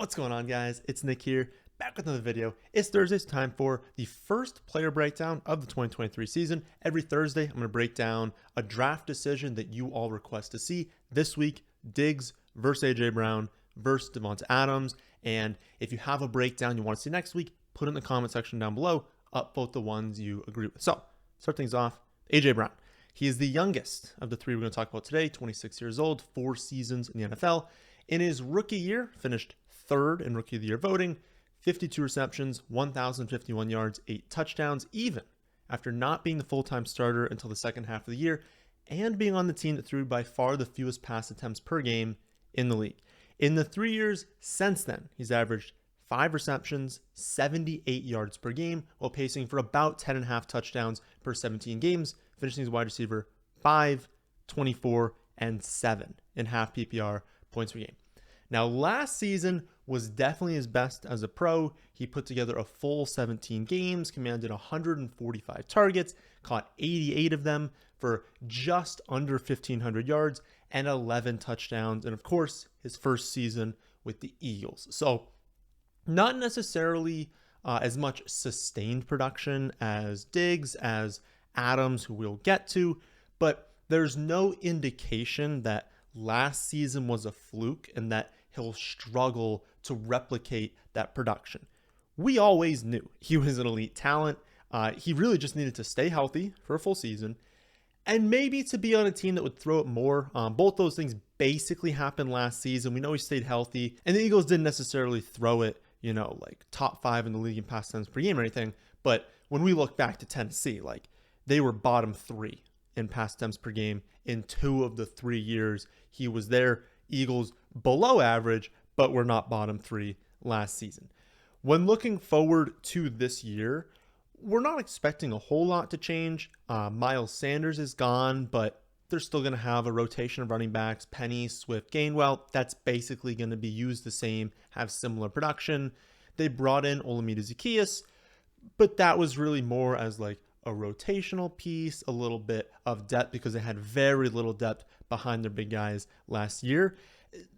What's going on, guys? It's Nick here, back with another video. It's Thursday's time for the first player breakdown of the 2023 season. Every Thursday, I'm going to break down a draft decision that you all request to see. This week, Diggs versus AJ Brown versus Davante Adams. And if you have a breakdown you want to see next week, put it in the comment section down below. Upvote the ones you agree with. So, start things off. AJ Brown. He is the youngest of the three we're going to talk about today, 26 years old, 4 seasons in the NFL. In his rookie year, finished third in Rookie of the Year voting, 52 receptions, 1,051 yards, 8 touchdowns, even after not being the full-time starter until the second half of the year and being on the team that threw by far the fewest pass attempts per game in the league. In the 3 years since then, he's averaged 5 receptions, 78 yards per game, while pacing for about 10.5 touchdowns per 17 games, finishing as wide receiver 5, 24, and 7 in half PPR points per game. Now, last season was definitely his best as a pro. He put together a full 17 games, commanded 145 targets, caught 88 of them for just under 1,500 yards and 11 touchdowns. And of course, his first season with the Eagles. So not necessarily as much sustained production as Diggs, as Adams, who we'll get to, but there's no indication that last season was a fluke and that he'll struggle to replicate that production. We always knew he was an elite talent. He really just needed to stay healthy for a full season and maybe to be on a team that would throw it more. Both those things basically happened last season. We know he stayed healthy, and the Eagles didn't necessarily throw it, like top 5 in the league in pass attempts per game or anything. But when we look back to Tennessee, they were bottom 3 in pass attempts per game in 2 of the 3 years he was there. Eagles below average, but were not bottom 3 last season. When looking forward to this year, we're not expecting a whole lot to change. Miles Sanders is gone, but they're still going to have a rotation of running backs. Penny, Swift, Gainwell, that's basically going to be used the same, have similar production. They brought in Olamide Zaccheaus, but that was really more as a rotational piece, a little bit of depth because they had very little depth behind their big guys last year.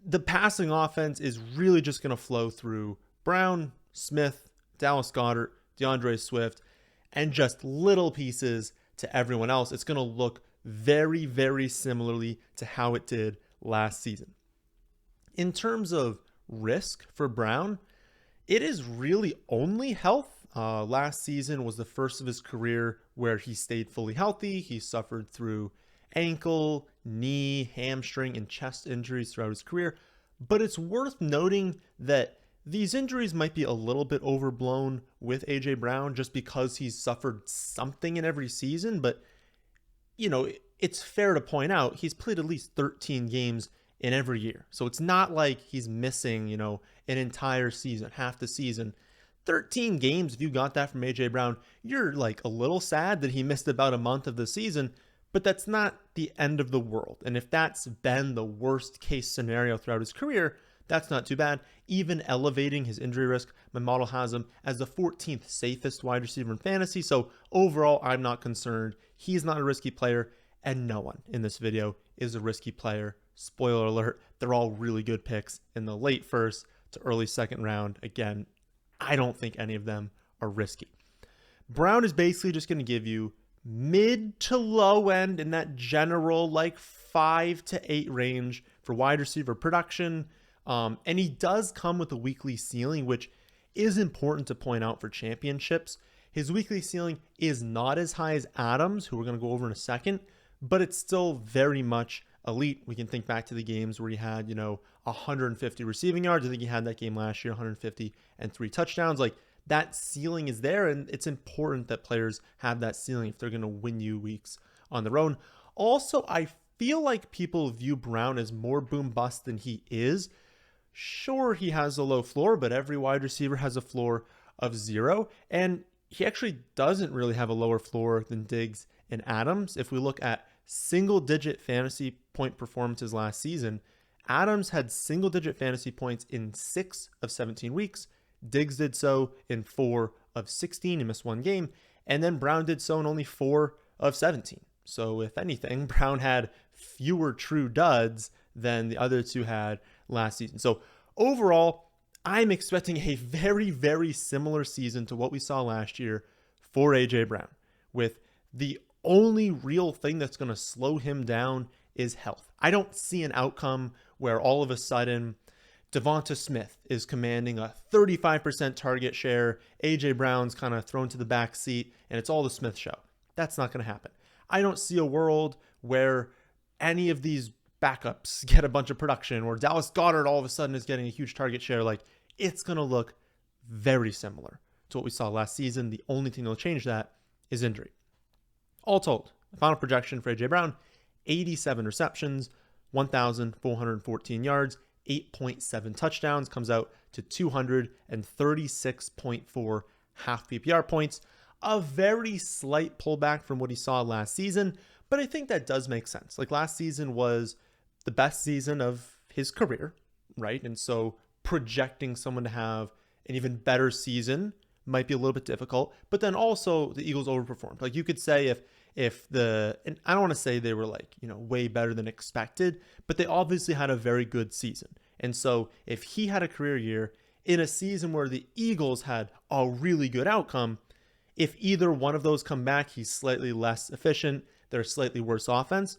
The passing offense is really just going to flow through Brown, Smith, Dallas Goedert, DeAndre Swift, and just little pieces to everyone else. It's going to look very, very similarly to how it did last season. In terms of risk for Brown, it is really only health. Last season was the first of his career where he stayed fully healthy. He suffered through ankle, knee, hamstring, and chest injuries throughout his career. But it's worth noting that these injuries might be a little bit overblown with AJ Brown just because he's suffered something in every season. But, it's fair to point out he's played at least 13 games in every year. So it's not like he's missing, an entire season, half the season. 13 games, if you got that from AJ Brown, you're a little sad that he missed about a month of the season, but that's not the end of the world. And if that's been the worst case scenario throughout his career, that's not too bad. Even elevating his injury risk, my model has him as the 14th safest wide receiver in fantasy. So overall, I'm not concerned. He's not a risky player, and no one in this video is a risky player. Spoiler alert, they're all really good picks in the late first to early second round. Again, I don't think any of them are risky. Brown is basically just going to give you mid to low end in that general 5 to 8 range for wide receiver production. And he does come with a weekly ceiling, which is important to point out for championships. His weekly ceiling is not as high as Adams, who we're going to go over in a second, but it's still very much elite. We can think back to the games where he had, 150 receiving yards. I think he had that game last year, 150 and 3 touchdowns. That ceiling is there, and it's important that players have that ceiling if they're going to win you weeks on their own. Also, I feel like people view Brown as more boom bust than he is. Sure, he has a low floor, but every wide receiver has a floor of 0, and he actually doesn't really have a lower floor than Diggs and Adams. If we look at single-digit fantasy point performances last season, Adams had single-digit fantasy points in 6 of 17 weeks. Diggs did so in 4 of 16. He missed 1 game. And then Brown did so in only 4 of 17. So if anything, Brown had fewer true duds than the other two had last season. So overall, I'm expecting a very, very similar season to what we saw last year for A.J. Brown, with the only real thing that's going to slow him down is health. I don't see an outcome where all of a sudden Devonta Smith is commanding a 35% target share, A.J. Brown's kind of thrown to the back seat, and it's all the Smith show. That's not going to happen. I don't see a world where any of these backups get a bunch of production, or Dallas Goedert all of a sudden is getting a huge target share. Like, it's going to look very similar to what we saw last season. The only thing that'll change that is injury. All told, the final projection for A.J. Brown, 87 receptions, 1,414 yards, 8.7 touchdowns, comes out to 236.4 half PPR points. A very slight pullback from what he saw last season, but I think that does make sense. Like, last season was the best season of his career, right? And so projecting someone to have an even better season might be a little bit difficult, but then also the Eagles overperformed. Like, you could say and I don't want to say they were like, way better than expected, but they obviously had a very good season. And so if he had a career year in a season where the Eagles had a really good outcome, if either one of those come back, he's slightly less efficient, they're slightly worse offense,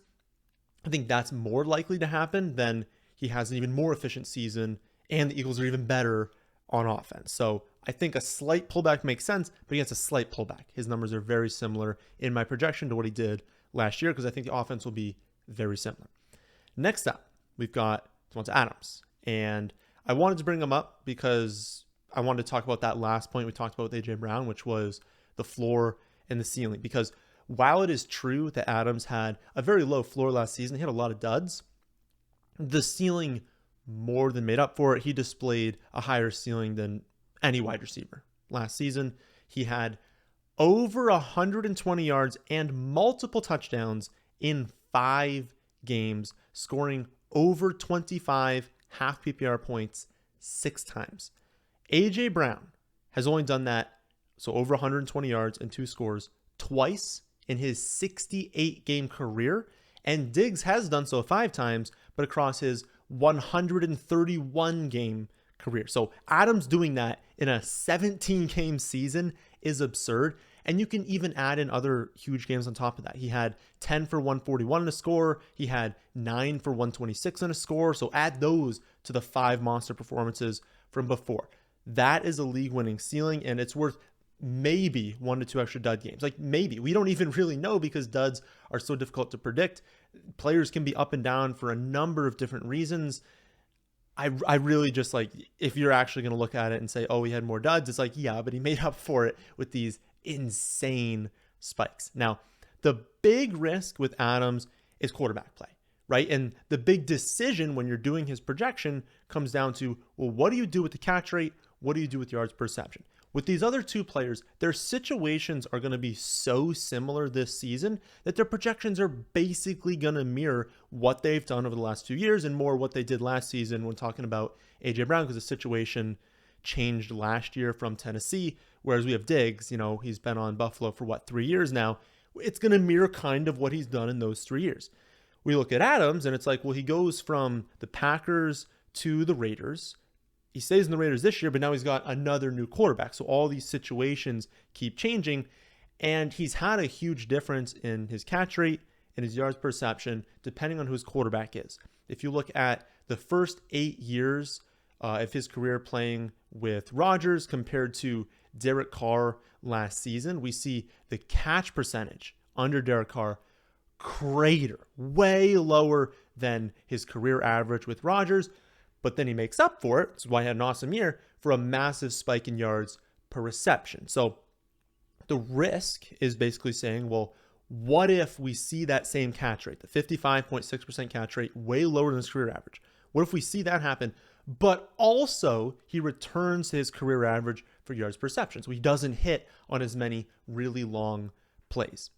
I think that's more likely to happen than he has an even more efficient season and the Eagles are even better on offense. So I think a slight pullback makes sense, but he has a slight pullback. His numbers are very similar in my projection to what he did last year, because I think the offense will be very similar. Next up, we've got Davante Adams. And I wanted to bring him up because I wanted to talk about that last point we talked about with A.J. Brown, which was the floor and the ceiling. Because while it is true that Adams had a very low floor last season, he had a lot of duds, the ceiling more than made up for it. He displayed a higher ceiling than any wide receiver last season. He had over 120 yards and multiple touchdowns in 5 games, scoring over 25 half PPR points 6 times. A.J. Brown has only done that, so over 120 yards and 2 scores, twice in his 68-game career, and Diggs has done so 5 times, but across his 131-game career. So Adams doing that in a 17-game season is absurd. And you can even add in other huge games on top of that. He had 10 for 141 in a score. He had 9 for 126 in a score. So add those to the 5 monster performances from before. That is a league-winning ceiling, and it's worth maybe 1 to 2 extra dud games. Like, maybe. We don't even really know because duds are so difficult to predict. Players can be up and down for a number of different reasons. I really just, like, if you're actually going to look at it and say, oh, he had more duds, it's like, yeah, but he made up for it with these insane spikes. Now, the big risk with Adams is quarterback play, right? And the big decision when you're doing his projection comes down to, well, what do you do with the catch rate? What do you do with yards per reception? With these other 2 players, their situations are going to be so similar this season that their projections are basically going to mirror what they've done over the last 2 years and more what they did last season when talking about A.J. Brown, because the situation changed last year from Tennessee, whereas we have Diggs, he's been on Buffalo for 3 years now. It's going to mirror kind of what he's done in those 3 years. We look at Adams and it's like, well, he goes from the Packers to the Raiders. He stays in the Raiders this year, but now he's got another new quarterback. So all these situations keep changing, and he's had a huge difference in his catch rate and his yards per reception, depending on who his quarterback is. If you look at the first 8 years of his career playing with Rodgers compared to Derek Carr last season, we see the catch percentage under Derek Carr crater, way lower than his career average with Rodgers. But then he makes up for it. That's why he had an awesome year, for a massive spike in yards per reception. So the risk is basically saying, well, what if we see that same catch rate, the 55.6% catch rate, way lower than his career average? What if we see that happen, but also he returns to his career average for yards per reception, so he doesn't hit on as many really long plays?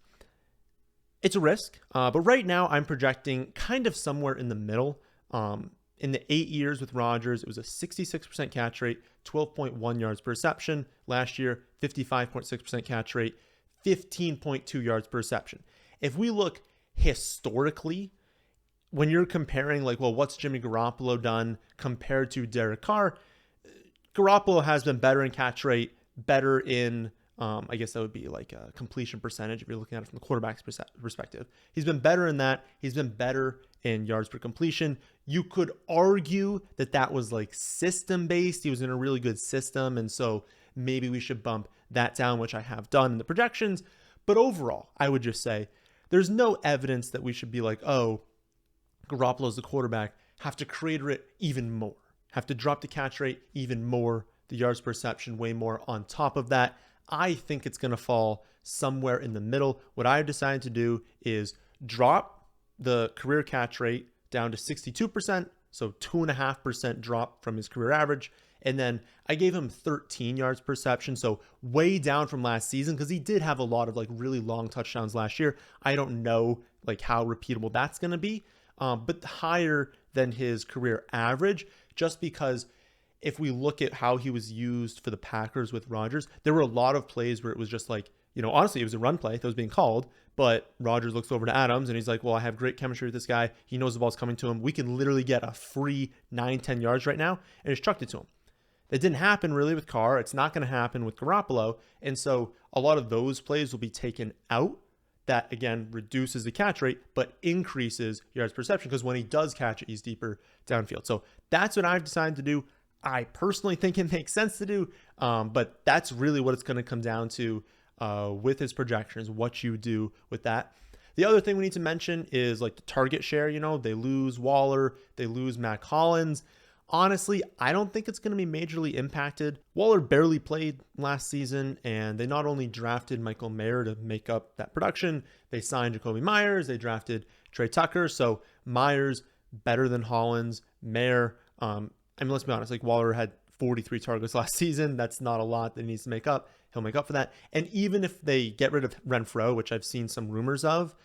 It's a risk, but right now I'm projecting kind of somewhere in the middle. In the 8 years with Rodgers, it was a 66% catch rate, 12.1 yards per reception. Last year, 55.6% catch rate, 15.2 yards per reception. If we look historically, when you're comparing, like, well, what's Jimmy Garoppolo done compared to Derek Carr? Garoppolo has been better in catch rate, better in, I guess that would be like a completion percentage if you're looking at it from the quarterback's perspective. He's been better in that. He's been better in yards per completion. You could argue that that was like system based. He was in a really good system. And so maybe we should bump that down, which I have done in the projections. But overall, I would just say there's no evidence that we should be like, oh, Garoppolo's the quarterback, have to create it even more, have to drop the catch rate even more, the yards per reception way more on top of that. I think it's going to fall somewhere in the middle. What I've decided to do is drop the career catch rate down to 62%, so 2.5% drop from his career average. And then I gave him 13 yards per reception, so way down from last season because he did have a lot of like really long touchdowns last year. I don't know like how repeatable that's going to be, but higher than his career average, just because if we look at how he was used for the Packers with Rodgers, there were a lot of plays where it was just like, honestly, it was a run play that was being called, but Rodgers looks over to Adams and he's like, well, I have great chemistry with this guy. He knows the ball's coming to him. We can literally get a free 9-10 yards right now, and just chucked it to him. That didn't happen really with Carr. It's not going to happen with Garoppolo. And so a lot of those plays will be taken out. That, again, reduces the catch rate, but increases yards per reception because when he does catch it, he's deeper downfield. So that's what I've decided to do. I personally think it makes sense to do, but that's really what it's going to come down to with his projections, what you do with that. The other thing we need to mention is like the target share. They lose Waller, they lose Matt Collins. Honestly, I don't think it's going to be majorly impacted. Waller barely played last season, and they not only drafted Michael Mayer to make up that production, they signed Jacoby Myers, they drafted Trey Tucker. So Myers better than Hollins. Mayer, let's be honest, like Waller had 43 targets last season. That's not a lot that he needs to make up. He'll make up for that. And even if they get rid of Renfrow, which I've seen some rumors of,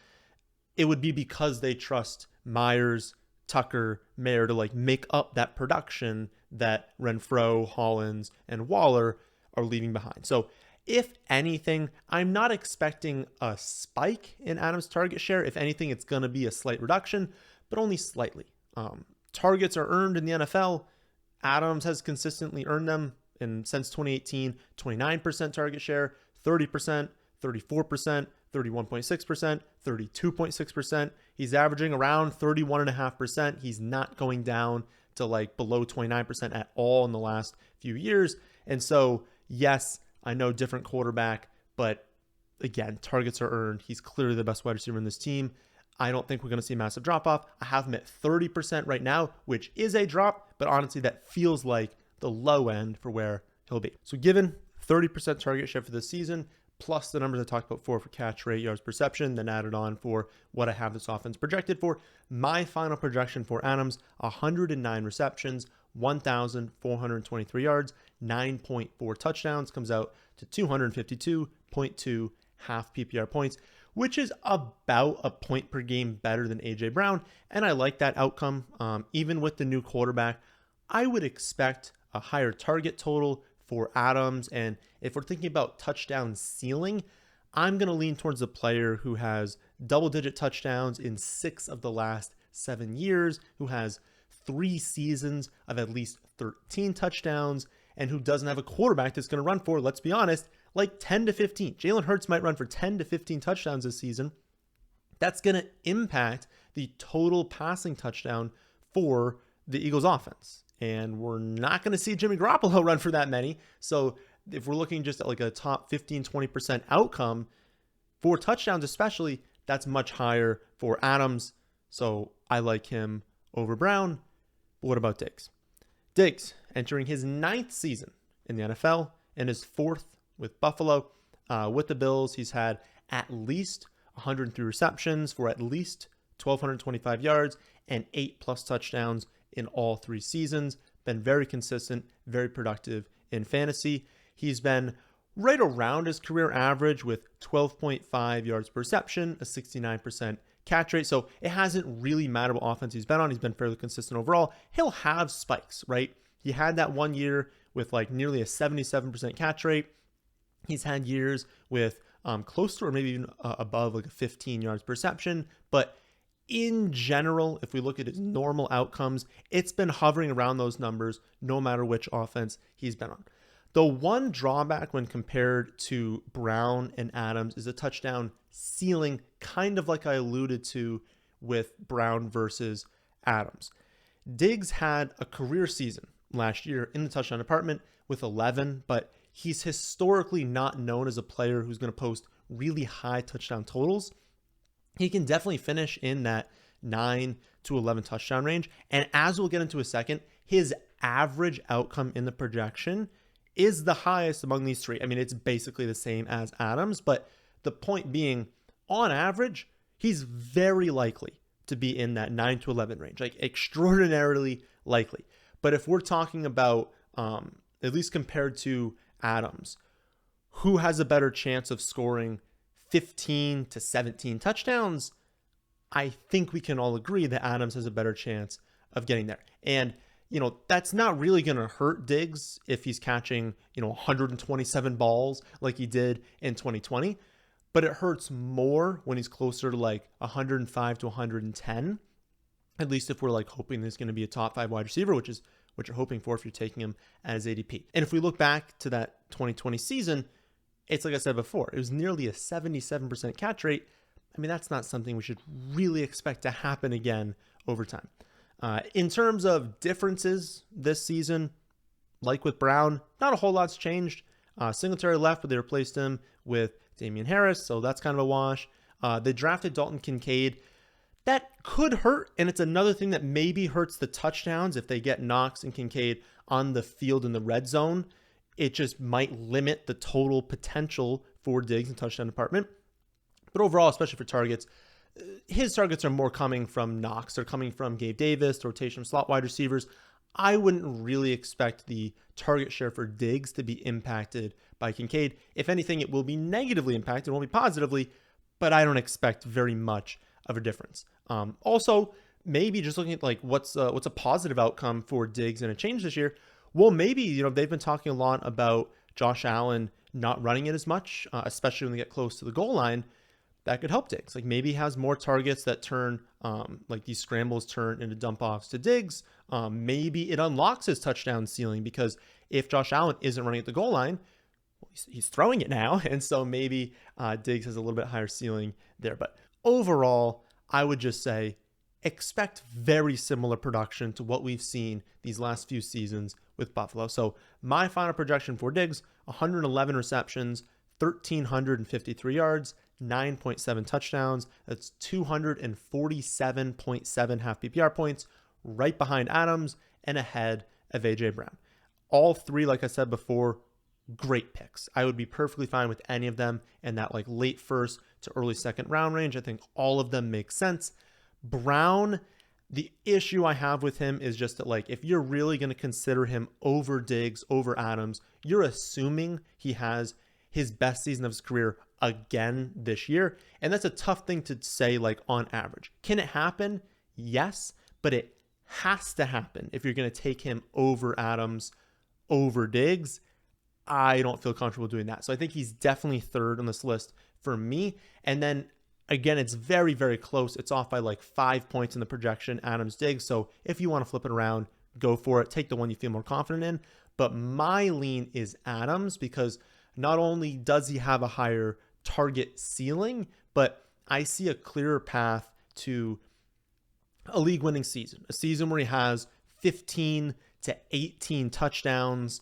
it would be because they trust Myers, Tucker, Mayer to like make up that production that Renfrow, Hollins, and Waller are leaving behind. So if anything, I'm not expecting a spike in Adams' target share. If anything, it's going to be a slight reduction, but only slightly. Targets are earned in the NFL. Adams has consistently earned them, and since 2018, 29% target share, 30%, 34%, 31.6%, 32.6%. He's averaging around 31.5%. He's not going down to like below 29% at all in the last few years. And so, yes, I know different quarterback, but again, targets are earned. He's clearly the best wide receiver in this team. I don't think we're going to see a massive drop off. I have him at 30% right now, which is a drop, but honestly, that feels like the low end for where he'll be. So given 30% target share for this season, plus the numbers I talked about for catch rate, yards per reception, then added on for what I have this offense projected for, my final projection for Adams, 109 receptions, 1,423 yards, 9.4 touchdowns, comes out to 252.2 half PPR points, which is about a point per game better than A.J. Brown, and I like that outcome. Even with the new quarterback, I would expect a higher target total for Adams, and if we're thinking about touchdown ceiling, I'm going to lean towards a player who has double-digit touchdowns in 6 of the last 7 years, who has 3 seasons of at least 13 touchdowns, and who doesn't have a quarterback that's going to run for, let's be honest, like 10 to 15. Jalen Hurts might run for 10 to 15 touchdowns this season. That's going to impact the total passing touchdown for the Eagles offense. And we're not going to see Jimmy Garoppolo run for that many. So if we're looking just at like a top 15, 20% outcome for touchdowns especially, that's much higher for Adams. So I like him over Brown. But what about Diggs? Diggs entering his 9th season in the NFL and his 4th with Buffalo. With the Bills, he's had at least 103 receptions for at least 1,225 yards and 8+ touchdowns in all 3 seasons. Been very consistent, very productive in fantasy. He's been right around his career average with 12.5 yards per reception, a 69% catch rate. So it hasn't really mattered what offense he's been on. He's been fairly consistent overall. He'll have spikes, right? He had that one year with like nearly a 77% catch rate. He's had years with close to or maybe even above like a 15 yards per reception, but in general, if we look at his normal outcomes, it's been hovering around those numbers no matter which offense he's been on. The one drawback when compared to Brown and Adams is a touchdown ceiling, kind of like I alluded to with Brown versus Adams. Diggs had a career season last year in the touchdown department with 11, but he's historically not known as a player who's going to post really high touchdown totals. He can definitely finish in that 9 to 11 touchdown range. And as we'll get into a second, his average outcome in the projection is the highest among these three. I mean, it's basically the same as Adams, but the point being, on average, he's very likely to be in that 9 to 11 range, like extraordinarily likely. But if we're talking about, at least compared to Adams, who has a better chance of scoring 15 to 17 touchdowns, I think we can all agree that Adams has a better chance of getting there. And, that's not really going to hurt Diggs if he's catching, 127 balls like he did in 2020, but it hurts more when he's closer to like 105 to 110, at least if we're like hoping there's going to be a top 5 wide receiver, which is what you're hoping for if you're taking him as ADP. And if we look back to that 2020 season, it's like I said before, it was nearly a 77% catch rate. I mean, that's not something we should really expect to happen again over time. In terms of differences this season, like with Brown, not a whole lot's changed. Singletary left, but they replaced him with Damian Harris, so that's kind of a wash. They drafted Dalton Kincaid. That could hurt, and it's another thing that maybe hurts the touchdowns if they get Knox and Kincaid on the field in the red zone. It just might limit the total potential for Diggs in touchdown department. But overall, especially for targets, his targets are more coming from Knox. They're coming from Gabe Davis, the rotation slot wide receivers. I wouldn't really expect the target share for Diggs to be impacted by Kincaid. If anything, it will be negatively impacted, it won't be positively, but I don't expect very much of a difference. Also, maybe just looking at like what's a positive outcome for Diggs and a change this year. Well, maybe, they've been talking a lot about Josh Allen not running it as much, especially when they get close to the goal line. That could help Diggs. Like maybe he has more targets that turn, like these scrambles turn into dump offs to Diggs. Maybe it unlocks his touchdown ceiling because if Josh Allen isn't running at the goal line, well, he's throwing it now. And so maybe Diggs has a little bit higher ceiling there. But overall, I would just say expect very similar production to what we've seen these last few seasons with Buffalo. So my final projection for Diggs, 111 receptions, 1,353 yards, 9.7 touchdowns. That's 247.7 half PPR points, right behind Adams and ahead of AJ Brown. All three, like I said before, great picks. I would be perfectly fine with any of them in that like late first to early second round range. I think all of them make sense. Brown, the issue I have with him is just that like if you're really going to consider him over Diggs, over Adams, you're assuming he has his best season of his career again this year. And that's a tough thing to say like on average. Can it happen? Yes, but it has to happen if you're going to take him over Adams, over Diggs. I don't feel comfortable doing that. So I think he's definitely third on this list for me. And then again, it's very, very close. It's off by like 5 points in the projection, Adams, Diggs. So if you want to flip it around, go for it. Take the one you feel more confident in. But my lean is Adams because not only does he have a higher target ceiling, but I see a clearer path to a league-winning season, a season where he has 15 to 18 touchdowns.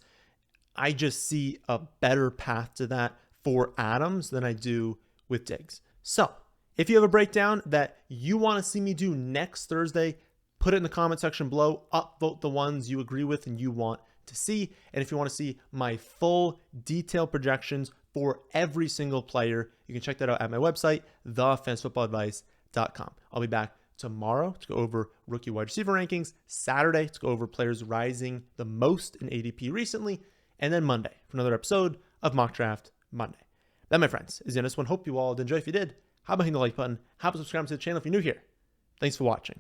I just see a better path to that for Adams than I do with Diggs. So if you have a breakdown that you want to see me do next Thursday, put it in the comment section below. Upvote the ones you agree with and you want to see. And if you want to see my full detailed projections for every single player, you can check that out at my website, thefantasyfootballadvice.com. I'll be back tomorrow to go over rookie wide receiver rankings, Saturday to go over players rising the most in ADP recently, and then Monday for another episode of Mock Draft Monday. That, my friends, is the end of this one. Hope you all did enjoy. If you did, how about hitting the like button? How about subscribing to the channel if you're new here? Thanks for watching.